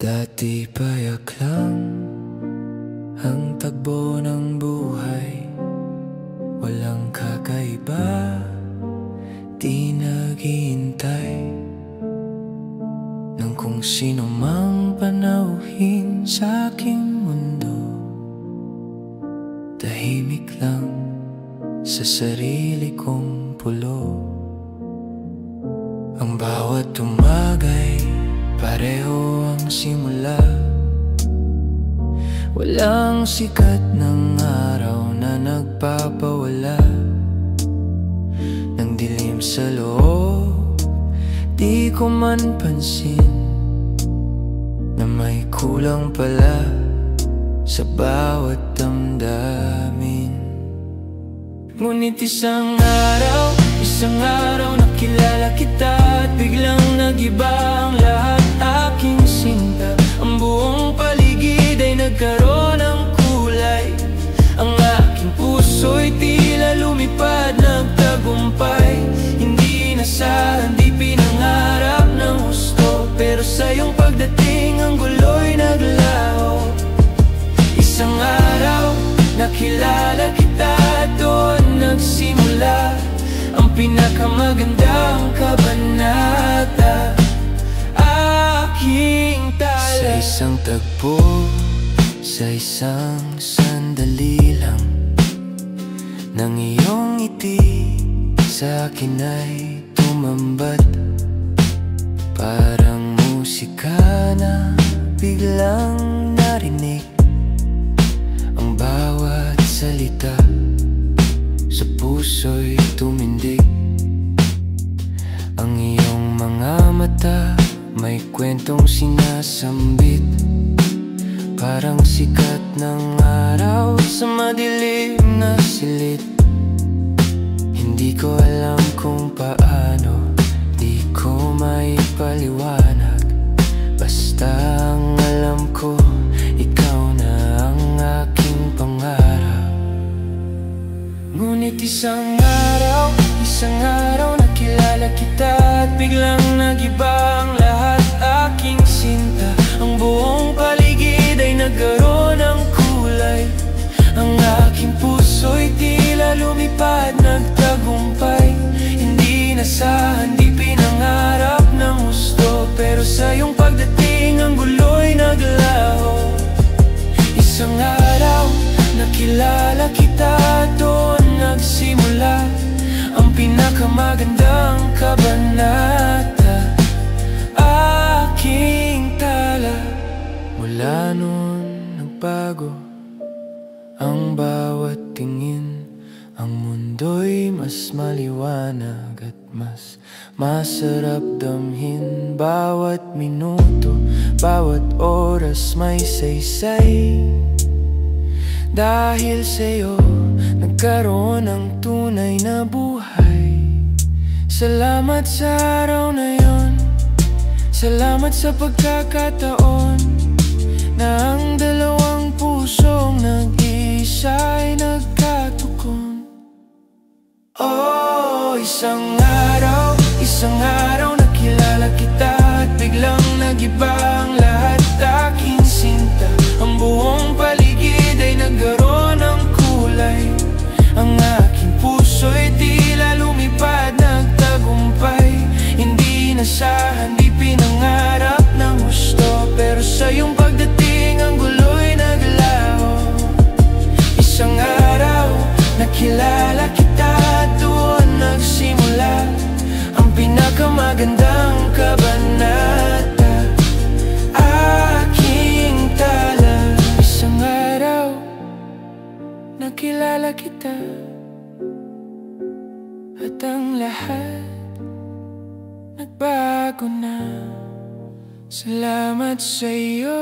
Dati payak lang ang tagbo ng buhay, walang kakaiba, di naghihintay ng kung sino mang panauhin sa aking mundo. Tahimik lang sa sarili kong pulo. Ang bawat umagay pareho ang simula. Walang sikat ng araw na nagpapawala ng dilim sa loob. Di ko man pansin na may kulang pala sa bawat damdamin. Ngunit isang araw nakilala kita at biglang nagiba ang lahat. Aking sinta, ang buong paligid ay nagkaroon ng kulay. Ang aking puso'y tila lumipad, nagtagumpay. Hindi nasahan, di pinangarap ng husto, pero sa iyong pagdating ang gulo'y naglaho. Isang araw nakilala kita, doon nagsimula ang pinakamagandang kabanata. Aking tala sa isang tagpo, sa isang sandali lang nang iyong ngiti sa akin ay tumambat. Parang musika na biglang narinig, ang bawat salita sa puso'y tumindig. Ang iyong mga mata may kwentong sinasambit, parang sikat ng araw sa madilim na silid. Hindi ko alam kung paano, di ko maipaliwanag. Basta ang alam ko, ikaw na ang aking pangarap. Ngunit isang araw nakilala kita at biglang nagiba ang lahat. Aking sinta, ang buong paligid ay nagkaroon ng kulay. Ang aking puso'y tila lumipad, nagtagumpay. Hindi nasahan, di pinangarap ng husto, pero sa iyong pagdating ang gulo'y naglaho. Isang araw nakilala kita, doon nagsimula ang pinakamagandang kabanata. Aking tala. Mula noon nagbago ang bawat tingin. Ang mundo'y mas maliwanag at mas masarap damhin. Bawat minuto, bawat oras may saysay. Dahil sa'yo nagkaroon ng tunay na buhay. Salamat sa araw na yon, salamat sa pagkakataon na ang dalawang pusong nag-iisa'y nagkatukon. Oh, isang araw nakilala kita at biglang nagiba ang lahat. Aking sinta, ang buong paligid ay nagkaroon ng kulay. Ang aking puso'y tila lumipad, nagtagumpay. Hindi nasahan, di pinangarap ng husto, pero sa iyong pagdating ang gulo'y naglaho. Isang araw nakilala kita, doon nagsimula ang pinakamagandang kabanata. Aking tala. Isang araw nakilala kita at ang lahat nagbago na. Salamat sa'yo.